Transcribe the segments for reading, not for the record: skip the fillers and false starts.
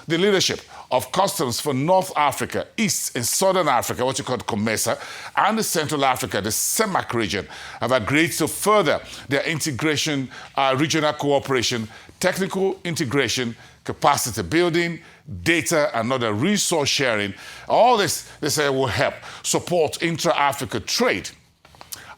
The leadership of customs for North Africa, East and Southern Africa, what you call Comesa, and the Central Africa, the Cemac region, have agreed to further their integration, regional cooperation, technical integration, capacity building, data and other resource sharing. All this, they say, will help support intra-Africa trade.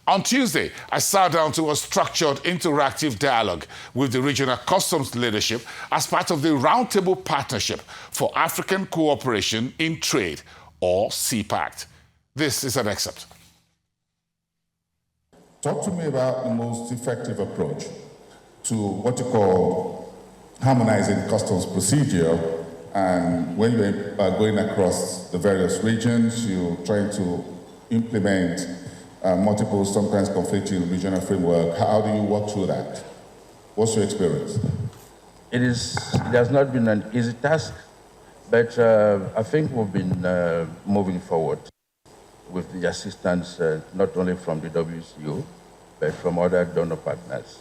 On Tuesday, I sat down to a structured interactive dialogue with the regional customs leadership as part of the Roundtable Partnership for African Cooperation in Trade, or CPACT. This is an excerpt. Talk to me about the most effective approach to what you call harmonizing customs procedure, and when you're going across the various regions, you're trying to implement multiple, sometimes conflicting regional framework. How do you work through that? What's your experience? It has not been an easy task, but I think we've been moving forward with the assistance not only from the WCO, but from other donor partners.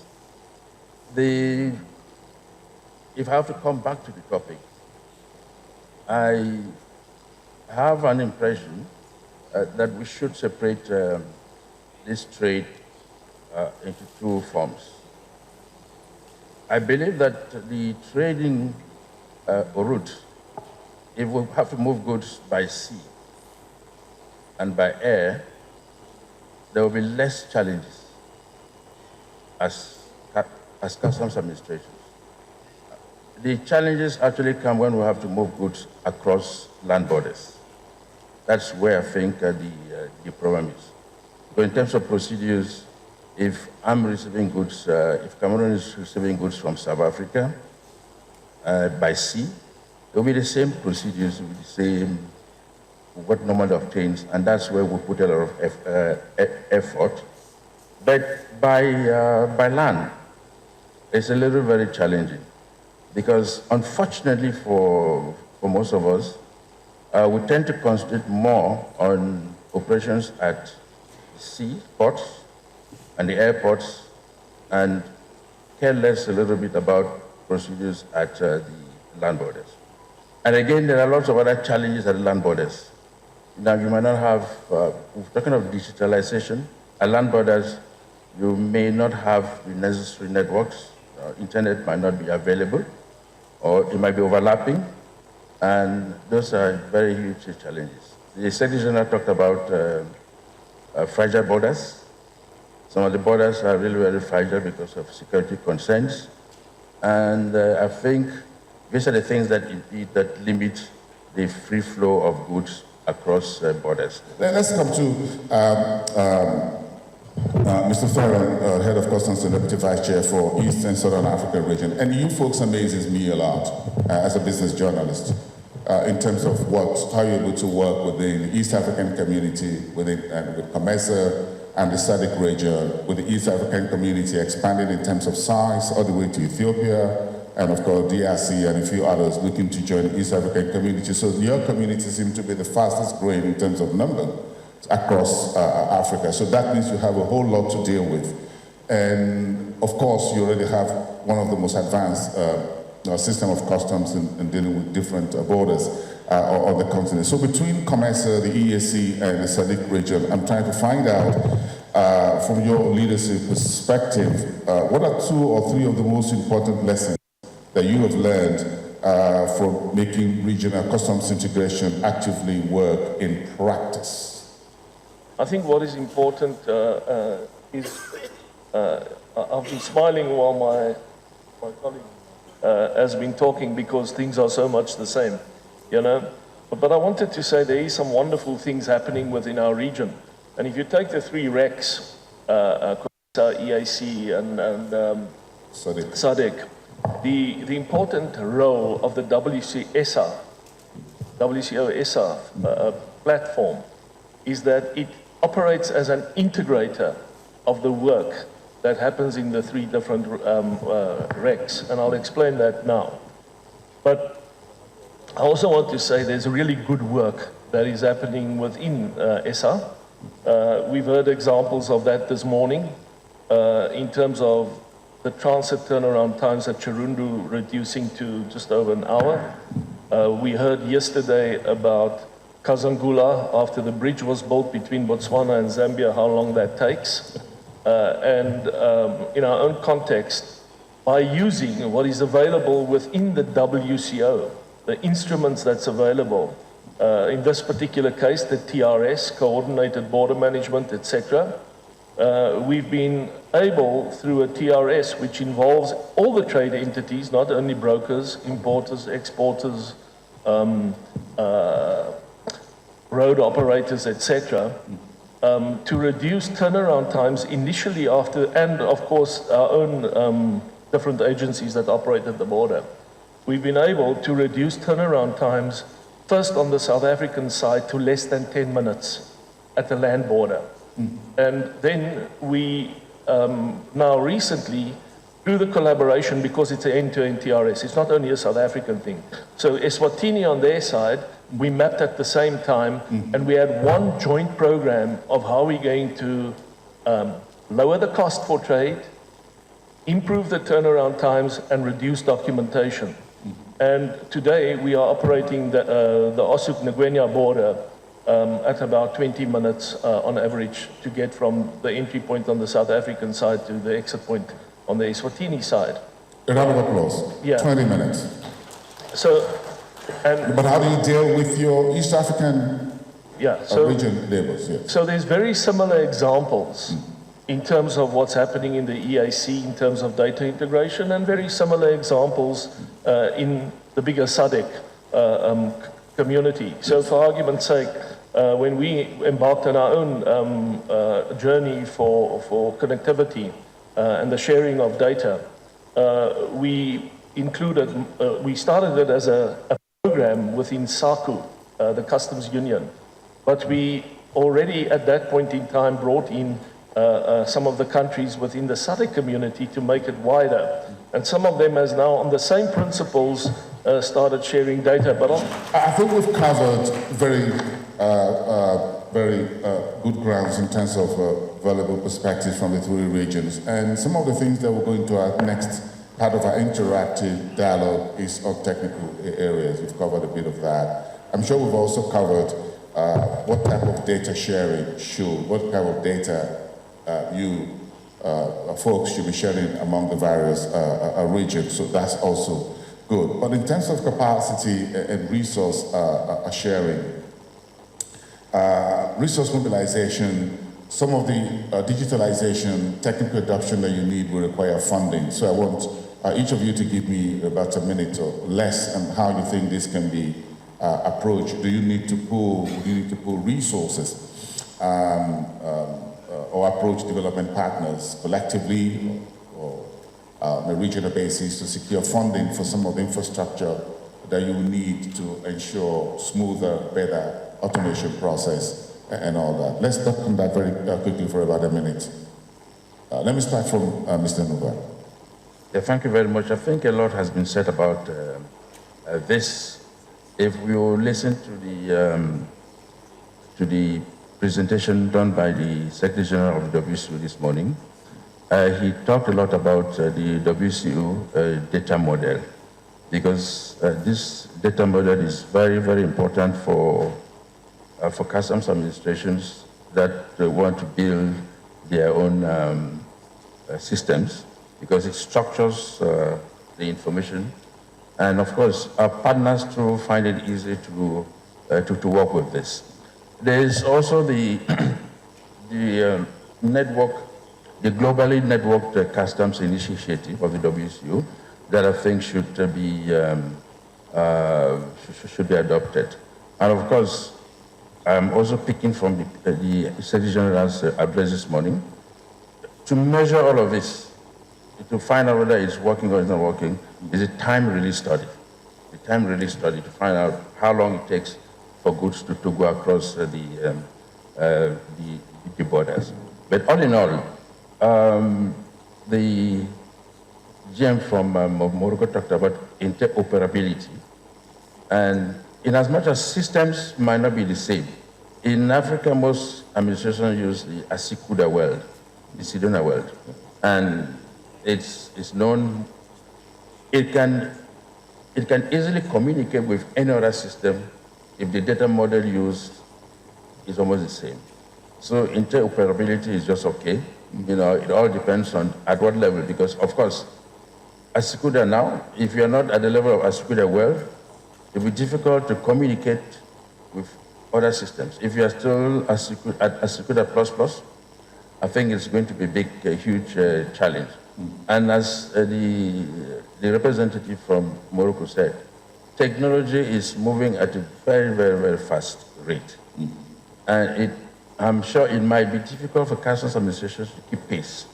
If I have to come back to the topic, I have an impression that we should separate this trade into two forms. I believe that the trading route, if we have to move goods by sea and by air, there will be less challenges as customs administration. The challenges actually come when we have to move goods across land borders. That's where I think the problem is. But in terms of procedures, if I'm receiving goods, if Cameroon is receiving goods from South Africa by sea, it will be the same procedures, will be the same what normally obtains, and that's where we put a lot of effort. But by land, it's a little very challenging, because unfortunately for most of us, we tend to concentrate more on operations at sea ports and the airports, and care less a little bit about procedures at the land borders. And again, there are lots of other challenges at the land borders. Now, you might not have, we're talking of digitalization, at land borders, you may not have the necessary networks, internet might not be available, or it might be overlapping, and those are very huge challenges. The Secretary General talked about fragile borders. Some of the borders are really very fragile because of security concerns, and I think these are the things that impede, that limit the free flow of goods across borders. Let's come to Mr. Farron, Head of Customs and Deputy Vice Chair for East and Southern Africa region. And you folks amazes me a lot as a business journalist in terms of how you're able to work within the East African community, with Comesa and the SADC region, with the East African community expanding in terms of size all the way to Ethiopia, and of course DRC and a few others looking to join the East African community. So your community seems to be the fastest growing in terms of number across Africa. So that means you have a whole lot to deal with. And of course, you already have one of the most advanced system of customs in dealing with different borders on the continent. So between Comesa, the EAC, and the SADC region, I'm trying to find out from your leadership perspective, what are 2 or 3 of the most important lessons that you have learned for making regional customs integration actively work in practice? I think what is important is, I've been smiling while my colleague has been talking, because things are so much the same, you know. But I wanted to say there is some wonderful things happening within our region. And if you take the 3 RECs, EAC and SADC, the important role of the WCO-SA platform is that it operates as an integrator of the work that happens in the 3 different RECs, and I'll explain that now. But I also want to say there's really good work that is happening within ESA. We've heard examples of that this morning in terms of the transit turnaround times at Chirundu reducing to just over an hour. We heard yesterday about Kazangula, after the bridge was built between Botswana and Zambia, how long that takes. In our own context, by using what is available within the WCO, the instruments that's available, in this particular case, the TRS, Coordinated Border Management, etc., we've been able, through a TRS, which involves all the trade entities, not only brokers, importers, exporters, road operators, etc., to reduce turnaround times initially after, and of course our own different agencies that operate at the border. We've been able to reduce turnaround times first on the South African side to less than 10 minutes at the land border. And then we now recently, through the collaboration, because it's an end-to-end TRS, it's not only a South African thing. So Eswatini on their side, we mapped at the same time, and we had one joint program of how we're going to lower the cost for trade, improve the turnaround times, and reduce documentation. And today we are operating the Osuk-Ngwenya border at about 20 minutes on average to get from the entry point on the South African side to the exit point on the Eswatini side. A round of applause. Yeah. 20 minutes. But how do you deal with your East African region neighbors? Yes. So there's very similar examples in terms of what's happening in the EAC in terms of data integration, and very similar examples in the bigger SADC community. So for argument's sake, when we embarked on our own journey for connectivity and the sharing of data, we started it as a program within SACU, the customs union, but we already at that point in time brought in some of the countries within the SADC community to make it wider. And some of them has now, on the same principles, started sharing data. But I think we've covered very good grounds in terms of valuable perspectives from the three regions. And some of the things that we're going to our next part of our interactive dialogue is on technical areas. We've covered a bit of that. I'm sure we've also covered what type of data sharing what type of data you folks should be sharing among the various regions. So that's also good. But in terms of capacity and resource sharing, resource mobilization, some of the digitalization, technical adoption that you need will require funding. So I want each of you to give me about a minute or less on how you think this can be approached. Do you need to pool resources or approach development partners collectively or on a regional basis to secure funding for some of the infrastructure that you need to ensure smoother, better automation process and all that? Let's talk on that very quickly for about a minute. Let me start from Mr. Nuba. Yeah, thank you very much. I think a lot has been said about this. If you listen to the presentation done by the Secretary General of the WCO this morning, he talked a lot about the WCO data model, because this data model is very, very important for customs administrations that want to build their own systems, because it structures the information. And of course, our partners too find it easy to work with this. There is also the network, the globally networked customs initiative of the WCO that I think should be adopted. And of course, I'm also picking from the Secretary General's address this morning to measure all of this, to find out whether it's working or it's not working, is a time-release study. The time-release study to find out how long it takes for goods to go across the borders. But all in all, the GM from Morocco talked about interoperability. And in as much as systems might not be the same, in Africa, most administrations use the Asikuda world, the Sidona world. And it's known, it it can easily communicate with any other system if the data model used is almost the same. So interoperability is just okay. It all depends on at what level, because of course, Asikuda now, if you're not at the level of Asikuda well, it'll be difficult to communicate with other systems. If you're still at Asikuda plus, I think it's going to be a huge challenge. And as the representative from Morocco said, technology is moving at a very, very, very fast rate. And I'm sure it might be difficult for customs administrations to keep pace,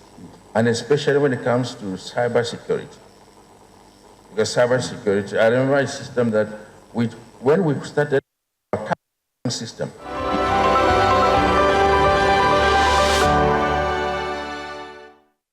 and especially when it comes to cybersecurity. Because cybersecurity, I remember a system that when we started our customs system,